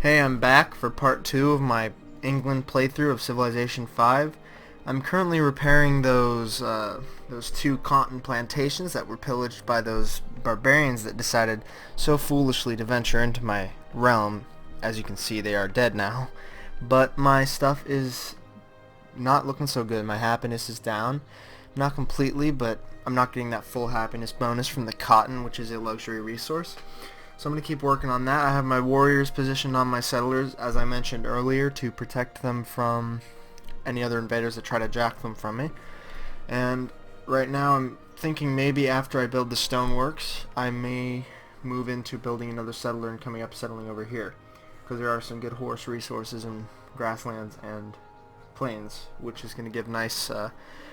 Hey, I'm back for part 2 of my England playthrough of Civilization 5. I'm currently repairing those two cotton plantations that were pillaged by those barbarians that decided so foolishly to venture into my realm. As you can see, they are dead now. But my stuff is not looking so good. My happiness is down. Not completely, but I'm not getting that full happiness bonus from the cotton, which is a luxury resource. So I'm going to keep working on that. I have my warriors positioned on my settlers, as I mentioned earlier, to protect them from any other invaders that try to jack them from me. And right now I'm thinking maybe after I build the stoneworks, I may move into building another settler and coming up settling over here. Because there are some good horse resources in grasslands and plains, which is going to give nice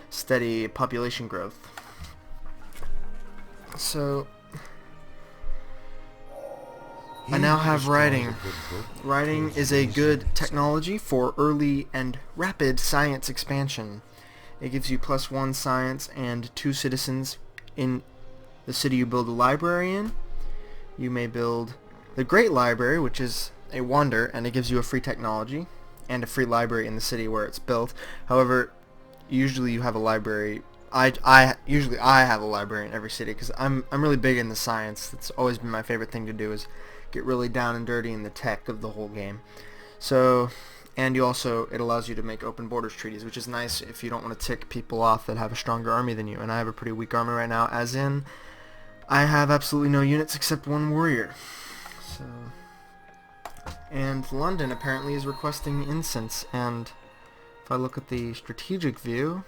steady population growth. So I now have writing. Writing is a good technology for early and rapid science expansion. It gives you +1 science and 2 citizens in the city you build a library in. You may build the Great Library, which is a wonder, and it gives you a free technology and a free library in the city where it's built. However, usually you have a library. Usually I have a library in every city because I'm really big in the science. That's always been my favorite thing to do, is get really down and dirty in the tech of the whole game. So, and it allows you to make open borders treaties, which is nice if you don't want to tick people off that have a stronger army than you. And I have a pretty weak army right now, as in I have absolutely no units except 1 warrior. So, and London apparently is requesting incense, and if I look at the strategic view,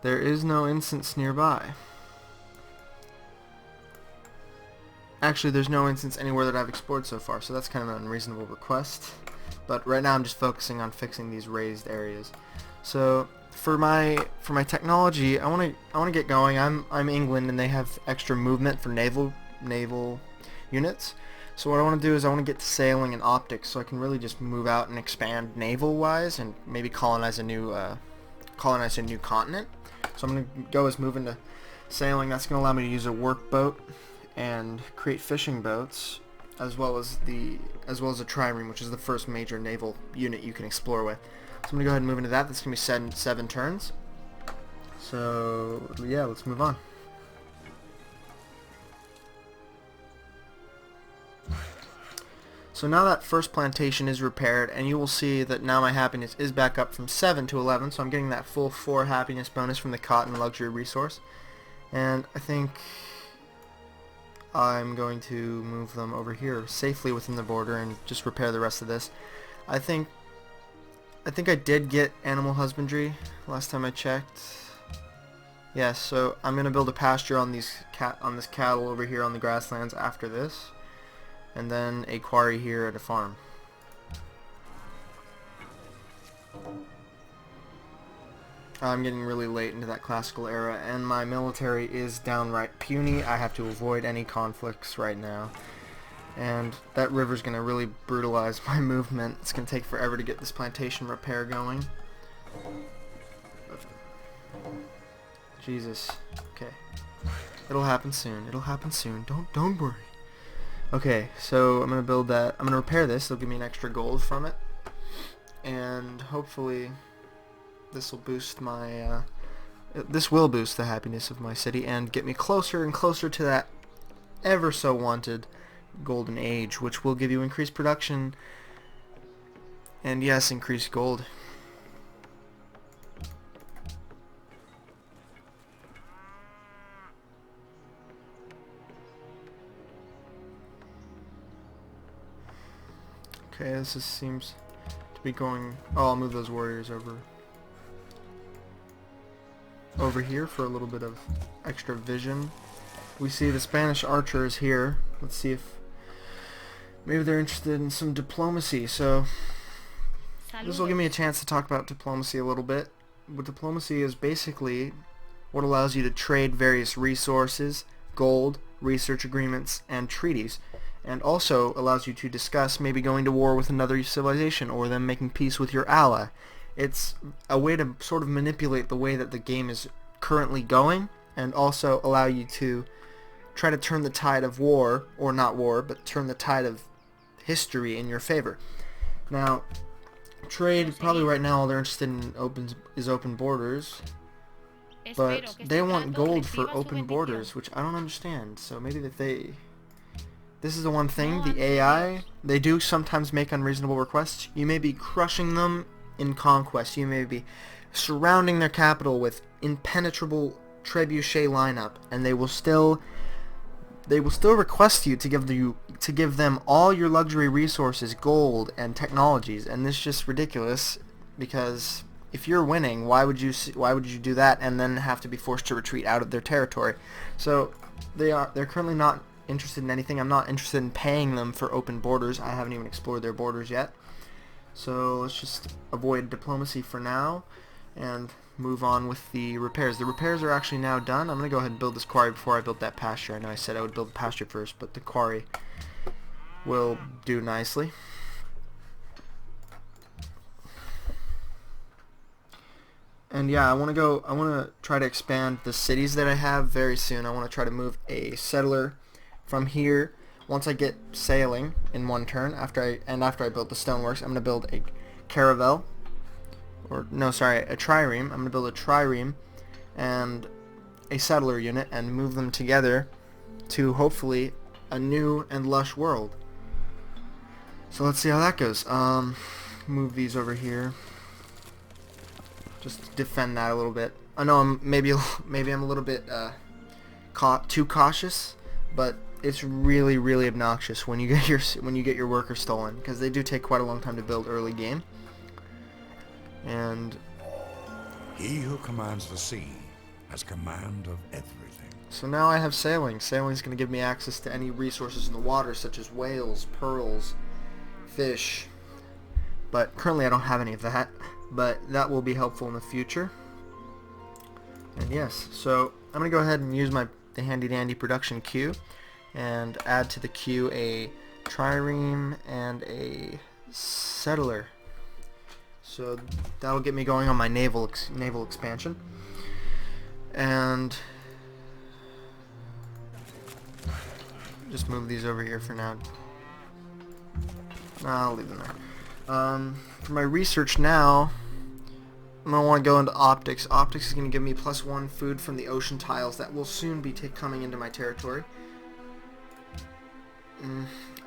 there is no incense nearby. Actually, there's no instance anywhere that I've explored so far, so that's kind of an unreasonable request. But right now I'm just focusing on fixing these raised areas. So for my technology, I want to get going. I'm England, and they have extra movement for naval units. So what I want to do is I want to get to sailing and optics, so I can really just move out and expand naval-wise, and maybe colonize a new continent. So I'm going to go as move into sailing. That's going to allow me to use a workboat and create fishing boats, as well as a trireme, which is the first major naval unit you can explore with. So I'm gonna go ahead and move into that. That's gonna be 7 turns. So yeah, let's move on. So now that first plantation is repaired, and you will see that now my happiness is back up from 7 to 11, so I'm getting that full 4 happiness bonus from the cotton luxury resource. And I think I'm going to move them over here safely within the border and just repair the rest of this. I think I did get animal husbandry last time I checked. Yes, so I'm gonna build a pasture on this cattle over here on the grasslands after this, and then a quarry here at a farm. I'm getting really late into that classical era, and my military is downright puny. I have to avoid any conflicts right now. And that river's going to really brutalize my movement. It's going to take forever to get this plantation repair going. Jesus. Okay. It'll happen soon. It'll happen soon. Don't worry. Okay, so I'm going to build that. I'm going to repair this. They'll give me an extra gold from it. And hopefully this will boost my this will boost the happiness of my city and get me closer and closer to that ever so wanted golden age, which will give you increased production and, yes, increased gold. Okay, this seems to be going. Oh, I'll move those warriors over here for a little bit of extra vision. We see the Spanish archers here. Let's see if maybe they're interested in some diplomacy. So this will give me a chance to talk about diplomacy a little bit. But diplomacy is basically what allows you to trade various resources, gold, research agreements, and treaties, and also allows you to discuss maybe going to war with another civilization or them making peace with your ally. It's a way to sort of manipulate the way that the game is currently going, and also allow you to try to turn the tide of war, or not war, but turn the tide of history in your favor. Now, trade, probably right now all they're interested in is open borders, but they want gold for open borders, which I don't understand. So maybe that this is the one thing, the AI, they do sometimes make unreasonable requests. You may be crushing them in conquest. You may be surrounding their capital with impenetrable trebuchet lineup, and they will still request you to give them all your luxury resources, gold, and technologies, and this is just ridiculous, because if you're winning, why would you do that and then have to be forced to retreat out of their territory? So they're currently not interested in anything. I'm not interested in paying them for open borders. I haven't even explored their borders yet. So let's just avoid diplomacy for now and move on with the repairs. The repairs are actually now done. I'm going to go ahead and build this quarry before I build that pasture. I know I said I would build the pasture first, but the quarry will do nicely. And yeah, I want to try to expand the cities that I have very soon. I want to try to move a settler from here. Once I get sailing in one turn, after I build the stoneworks, I'm going to build a caravel. A trireme. I'm going to build a trireme and a settler unit and move them together to hopefully a new and lush world. So let's see how that goes. Move these over here. Just defend that a little bit. I know maybe I'm a little bit too cautious, but it's really, really obnoxious when you get your workers stolen, because they do take quite a long time to build early game. And he who commands the sea has command of everything. So now I have sailing. Sailing is going to give me access to any resources in the water, such as whales, pearls, fish. But currently I don't have any of that, but that will be helpful in the future. And yes, so I'm going to go ahead and use the handy dandy production queue and add to the queue a trireme and a settler. So that'll get me going on my naval expansion. And just move these over here for now. I'll leave them there. For my research now, I'm going to want to go into optics. Optics is going to give me +1 food from the ocean tiles that will soon be coming into my territory. I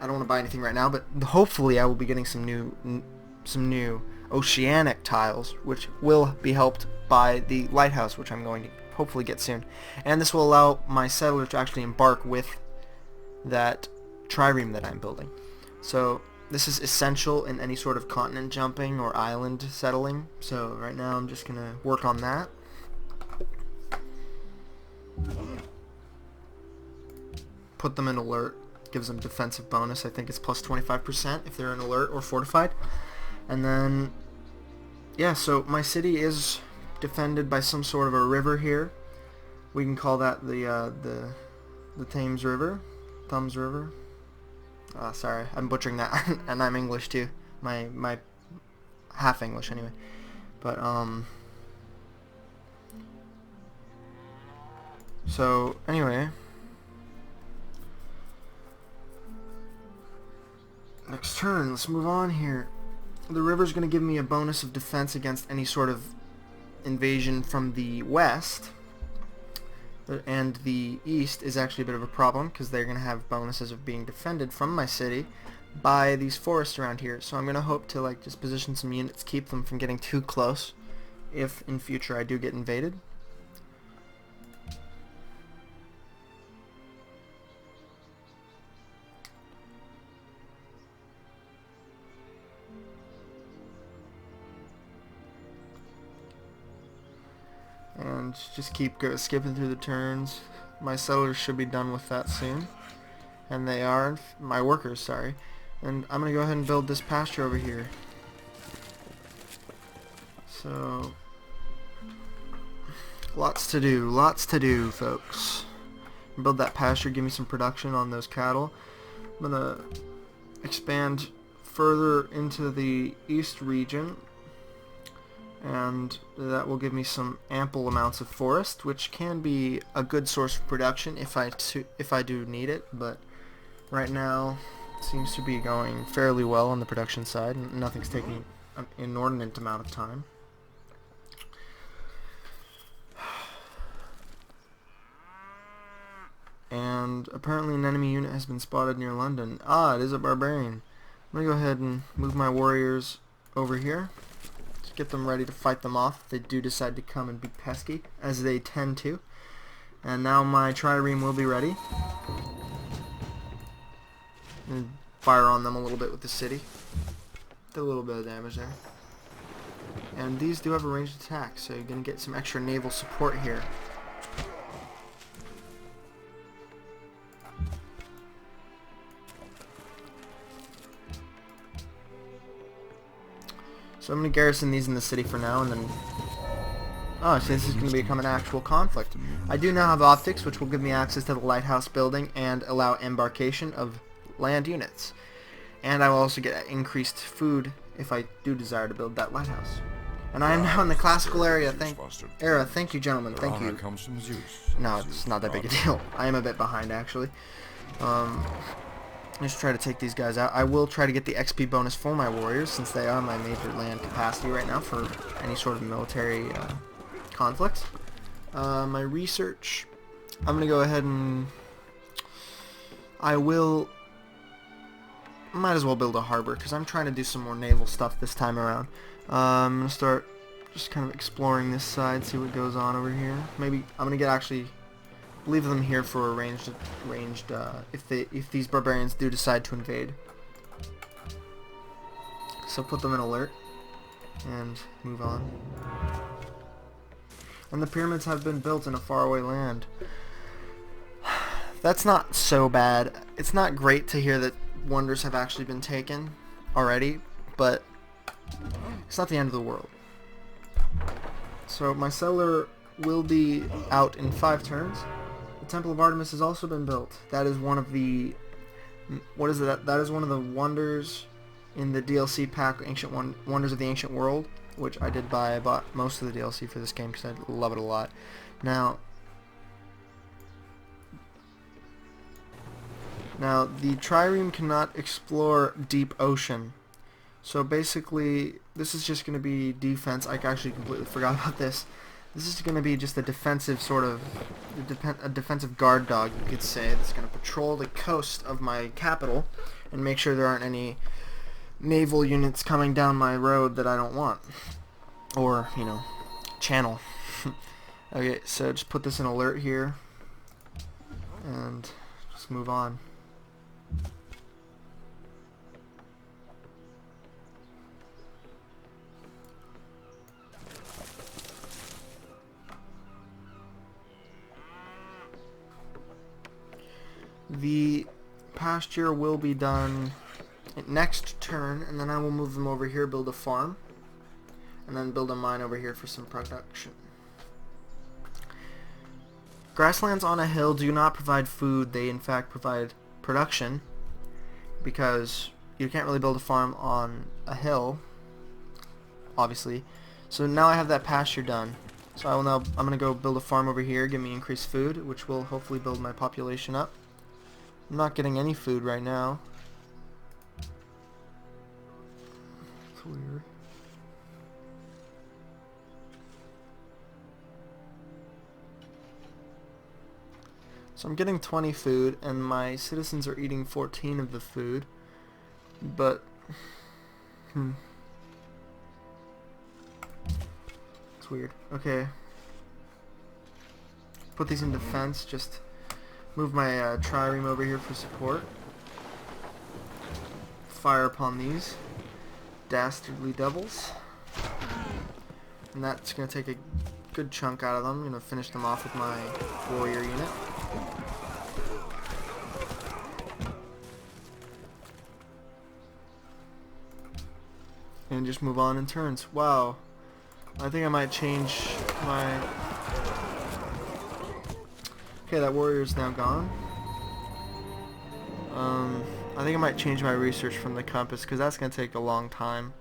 don't want to buy anything right now, but hopefully I will be getting some new oceanic tiles, which will be helped by the lighthouse, which I'm going to hopefully get soon. And this will allow my settler to actually embark with that trireme that I'm building. So this is essential in any sort of continent jumping or island settling. So right now I'm just going to work on that. Put them in alert. Gives them defensive bonus. I think it's +25% if they're in alert or fortified. And then, yeah, so my city is defended by some sort of a river here. We can call that the Thames River. Thumbs River. Sorry, I'm butchering that, and I'm English too. My half English anyway. But so anyway, next turn, let's move on here. The river's going to give me a bonus of defense against any sort of invasion from the west. And the east is actually a bit of a problem, because they're going to have bonuses of being defended from my city by these forests around here. So I'm going to hope to just position some units, keep them from getting too close if in future I do get invaded. And just keep skipping through the turns. My settlers should be done with that soon. And they are. My workers, sorry. And I'm going to go ahead and build this pasture over here. So, lots to do, folks. Build that pasture, give me some production on those cattle. I'm going to expand further into the east region, and that will give me some ample amounts of forest, which can be a good source of production if I do need it. But right now Seems to be going fairly well on the production side. Nothing's taking an inordinate amount of time. And apparently an enemy unit has been spotted near London. Ah, it is a barbarian. I'm going to go ahead and move my warriors over here. Just get them ready to fight them off if they do decide to come and be pesky, as they tend to. And now my trireme will be ready. And fire on them a little bit with the city. Did a little bit of damage there. And these do have a ranged attack, so you're going to get some extra naval support here. So I'm going to garrison these in the city for now, and then... Oh, so this is going to become an actual conflict. I do now have optics, which will give me access to the lighthouse building and allow embarkation of land units. And I will also get increased food if I do desire to build that lighthouse. And I am now in the classical era. Thank you, gentlemen. Thank you. No, it's not that big a deal. I am a bit behind, actually. Let's try to take these guys out. I will try to get the XP bonus for my warriors, since they are my major land capacity right now for any sort of military conflict. My research, I'm going to go ahead and might as well build a harbor, because I'm trying to do some more naval stuff this time around. I'm going to start just kind of exploring this side, see what goes on over here. Maybe I'm going to actually leave them here for a ranged if these barbarians do decide to invade. So put them in alert and move on. And the pyramids have been built in a faraway land. That's not so bad. It's not great to hear that wonders have actually been taken already, but it's not the end of the world. So my settler will be out in 5 turns. The Temple of Artemis has also been built. That is one of the... What is it? That is one of the wonders in the DLC pack, Ancient Wonders of the Ancient World, which I did buy. I bought most of the DLC for this game because I love it a lot. Now, the trireme cannot explore deep ocean. So basically, this is just going to be defense. I actually completely forgot about this. This is going to be just a defensive sort of, a defensive guard dog, you could say, that's going to patrol the coast of my capital and make sure there aren't any naval units coming down my road that I don't want. Or, you know, channel. Okay, so just put this in alert here and just move on. The pasture will be done next turn, and then I will move them over here, build a farm, and then build a mine over here for some production. Grasslands on a hill do not provide food. They in fact provide production, because you can't really build a farm on a hill, obviously. So now I have that pasture done. So I'm going to go build a farm over here, give me increased food, which will hopefully build my population up. I'm not getting any food right now. It's weird. So I'm getting 20 food, and my citizens are eating 14 of the food. But, it's weird. Okay. Put these in defense, just move my trireme over here for support. Fire upon these dastardly devils. And that's going to take a good chunk out of them. I'm going to finish them off with my warrior unit. And just move on in turns. Wow. I think I might change my... Okay, that warrior's now gone. I think I might change my research from the compass, because that's going to take a long time.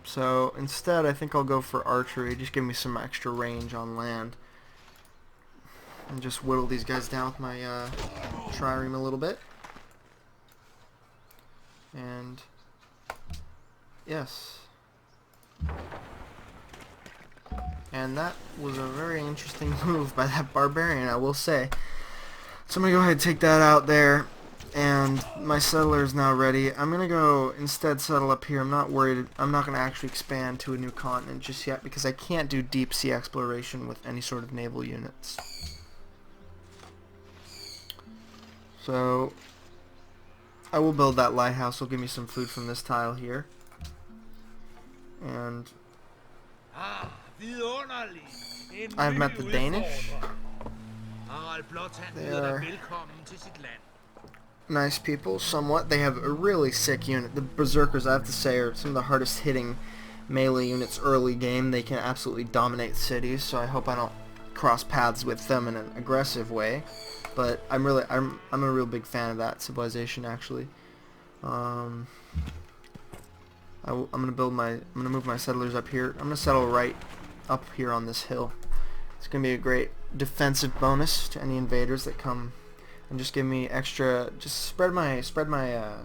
So instead, I think I'll go for archery. Just give me some extra range on land. And just whittle these guys down with my trireme a little bit. And yes. And that was a very interesting move by that barbarian, I will say. So I'm going to go ahead and take that out there. And my settler is now ready. I'm going to go instead settle up here. I'm not worried. I'm not going to actually expand to a new continent just yet because I can't do deep sea exploration with any sort of naval units. So I will build that lighthouse. It'll give me some food from this tile here. And I've met the Danish. They are nice people, somewhat. They have a really sick unit. The Berserkers, I have to say, are some of the hardest hitting melee units early game. They can absolutely dominate cities, so I hope I don't cross paths with them in an aggressive way. But I'm a real big fan of that civilization, actually. I'm gonna move my settlers up here. I'm gonna settle right up here on this hill. It's gonna be a great defensive bonus to any invaders that come, and just give me extra. Just spread my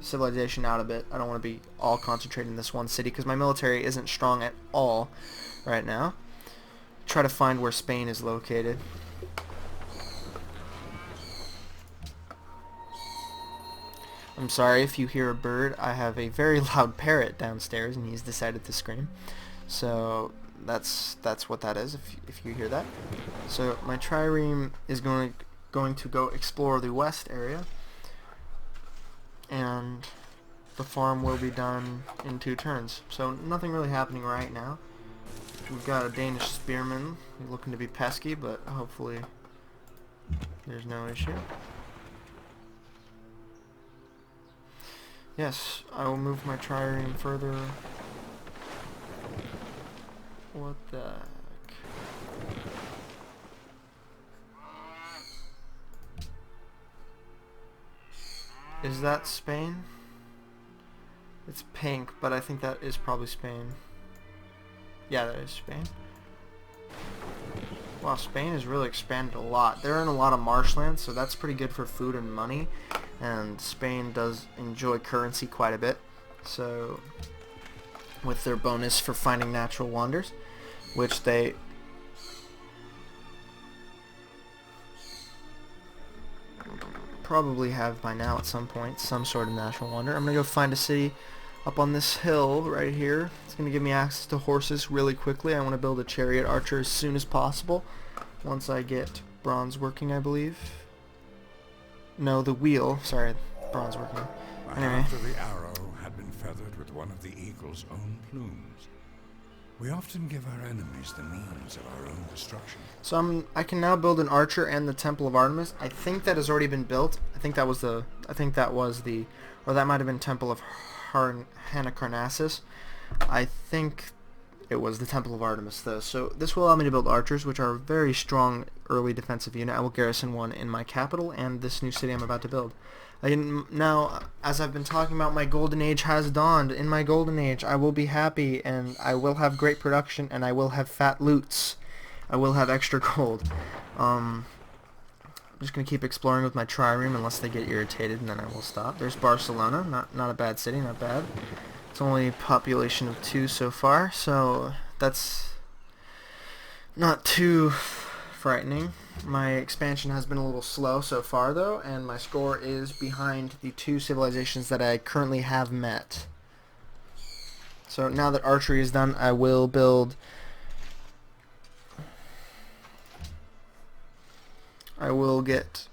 civilization out a bit. I don't want to be all concentrated in this one city because my military isn't strong at all right now. Try to find where Spain is located. I'm sorry if you hear a bird. I have a very loud parrot downstairs, and he's decided to scream. So that's what that is. If you hear that. So my trireme is going to go explore the west area, and the farm will be done in 2 turns. So nothing really happening right now. We've got a Danish spearman looking to be pesky, but hopefully there's no issue. Yes, I will move my trireme further. What the heck? Is that Spain? It's pink, but I think that is probably Spain. Yeah, that is Spain. Wow, Spain has really expanded a lot. They're in a lot of marshlands, so that's pretty good for food and money. And Spain does enjoy currency quite a bit. So, with their bonus for finding natural wonders, which they probably have by now at some point, some sort of natural wonder. I'm going to go find a city up on this hill right here. It's going to give me access to horses really quickly. I want to build a chariot archer as soon as possible. Once I get bronze working, I believe. No, the wheel. Sorry, bronze working. Anyway. After the arrow had been feathered with one of the eagle's own plumes, we often give our enemies the means of our own destruction. So I can now build an archer and the Temple of Artemis. I think that has already been built. I think that was the, or that might have been Temple of Halicarnassus. I think it was the Temple of Artemis, though. So this will allow me to build archers, which are a very strong early defensive unit. I will garrison one in my capital and this new city I'm about to build. Now, as I've been talking about, my golden age has dawned. In my golden age, I will be happy, and I will have great production, and I will have fat loots. I will have extra gold. I'm just going to keep exploring with my trireme unless they get irritated, and then I will stop. There's Barcelona. Not a bad city, not bad. It's only a population of 2 so far, so that's not too frightening. My expansion has been a little slow so far, though, and my score is behind the 2 civilizations that I currently have met. So now that archery is done, I will build... I will get...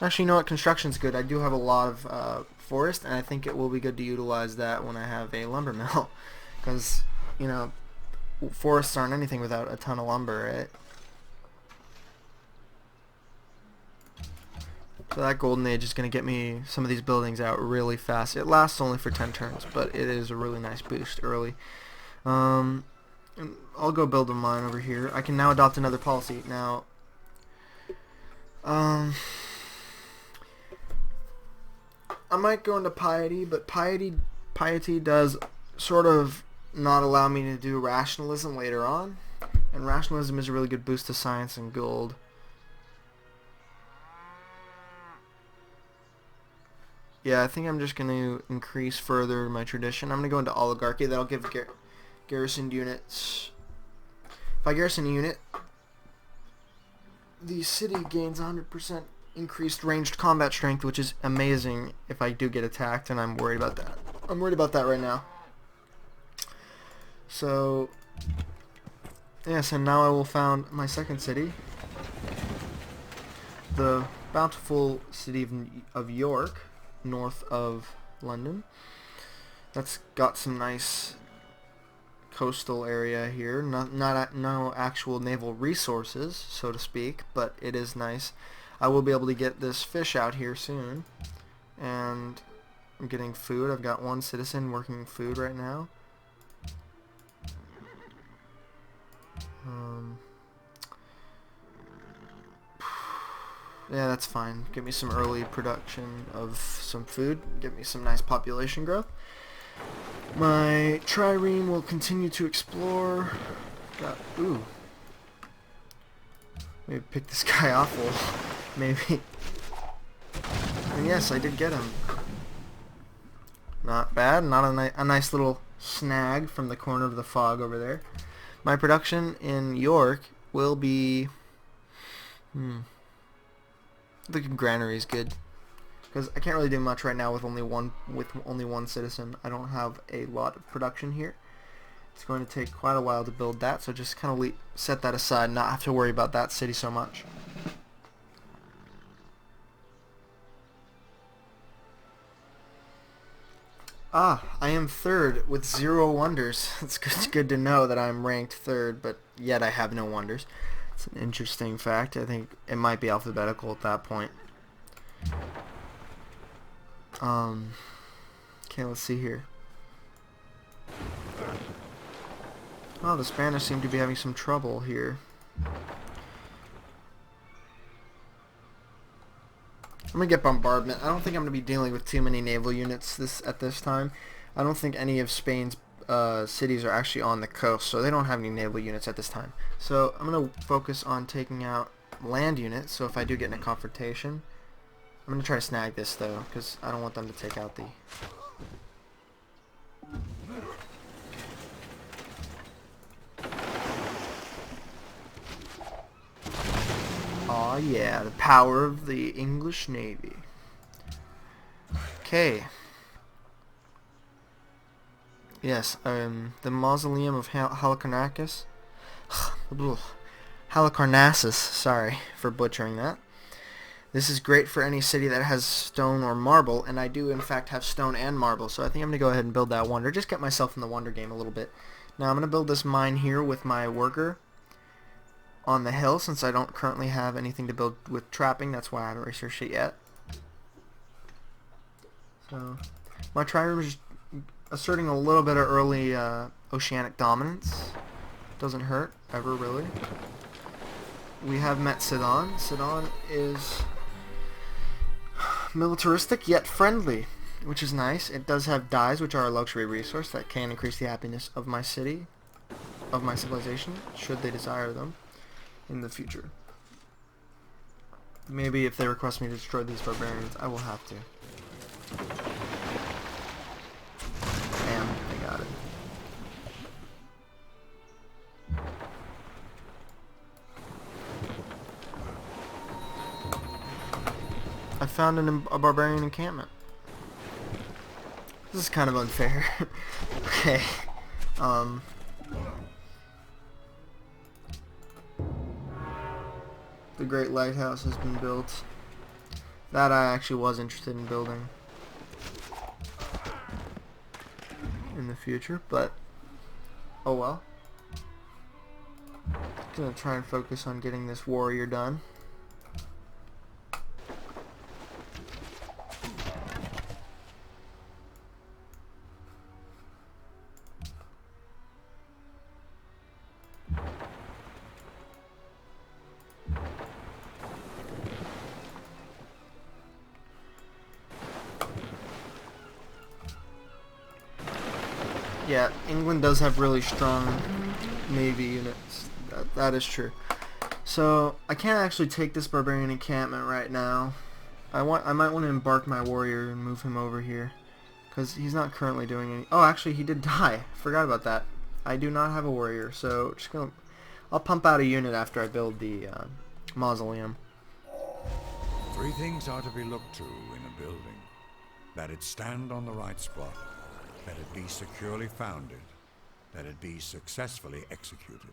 Actually, you know what? Construction's good. I do have a lot of forest, and I think it will be good to utilize that when I have a lumber mill. Because, you know, forests aren't anything without a ton of lumber, right? So that golden age is going to get me some of these buildings out really fast. It lasts only for 10 turns, but it is a really nice boost early. And I'll go build a mine over here. I can now adopt another policy. Now, I might go into piety, but piety does sort of not allow me to do rationalism later on. And rationalism is a really good boost to science and gold. Yeah, I think I'm just going to increase further my tradition. I'm going to go into oligarchy. That'll give garrisoned units. If I garrison a unit, the city gains 100% increased ranged combat strength, which is amazing if I do get attacked, and I'm worried about that. I'm worried about that right now. So, yes, and now I will found my second city, the bountiful city of York, north of London. That's got some nice coastal area here. No actual naval resources, so to speak, but it is nice. I will be able to get this fish out here soon, and I'm getting food. I've got one citizen working food right now. Yeah, that's fine. Give me some early production of some food. Give me some nice population growth. My trireme will continue to explore. Ooh. Maybe pick this guy off. Maybe. And yes, I did get him. Not bad. Not a nice little snag from the corner of the fog over there. My production in York will be... The granary is good, because I can't really do much right now with only one citizen. I don't have a lot of production here. It's going to take quite a while to build that, so just kind of set that aside and not have to worry about that city so much. I am third with 0 wonders. It's good to know that I'm ranked third, but yet I have no wonders. It's an interesting fact. I think it might be alphabetical at that point. Okay, let's see here. Oh, the Spanish seem to be having some trouble here. I'm gonna get bombardment. I don't think I'm gonna be dealing with too many naval units at this time. I don't think any of Spain's cities are actually on the coast, so they don't have any naval units at this time. So I'm gonna focus on taking out land units. So if I do get in a confrontation, I'm gonna try to snag this though, because I don't want them to take out the... Aw, yeah, the power of the English Navy. Okay. Yes, the mausoleum of Halicarnassus. Halicarnassus, sorry for butchering that. This is great for any city that has stone or marble, and I do in fact have stone and marble, so I think I'm going to go ahead and build that wonder. Just get myself in the wonder game a little bit. Now I'm going to build this mine here with my worker on the hill, since I don't currently have anything to build with trapping. That's why I haven't researched it yet. So my trireme is asserting a little bit of early oceanic dominance. Doesn't hurt, ever really. We have met Sidon. Sidon is militaristic yet friendly, which is nice. It does have dyes, which are a luxury resource that can increase the happiness of my city, of my civilization, should they desire them in the future. Maybe if they request me to destroy these barbarians, I will have to. Bam, I got it. I found a barbarian encampment. This is kind of unfair. Okay. The Great Lighthouse has been built. That I actually was interested in building in the future, but oh well. Gonna try and focus on getting this warrior done. Yeah, England does have really strong navy units. That is true. So I can't actually take this barbarian encampment right now. I might want to embark my warrior and move him over here, because he's not currently doing any. Oh, actually, he did die. Forgot about that. I do not have a warrior, so I'll pump out a unit after I build the mausoleum. 3 things are to be looked to in a building: that it stand on the right spot, that it be securely founded, that it be successfully executed.